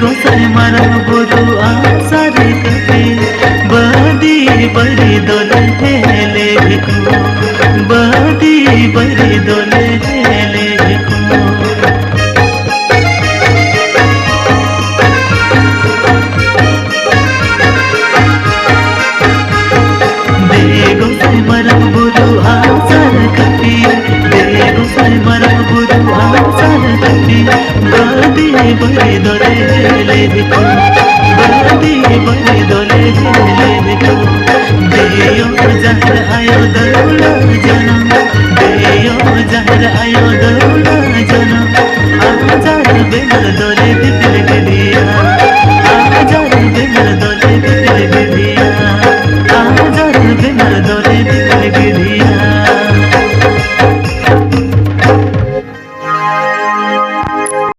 गोसाई मरम बुरु आसार कपि बदी बड़ी दोले हेले भिखु बदी बड़ी दोले हेले भिखु गोसाई मरम बुरु आसार कपि गोसाई मरम बुरु आसार कपि बदी बड़ी दोले हेले भिखु बदी बड़ी दोले हेले भिखु देयो जहर आयो दौला जनम देयो जहर आयो दौला जनम आजार बेमर दोले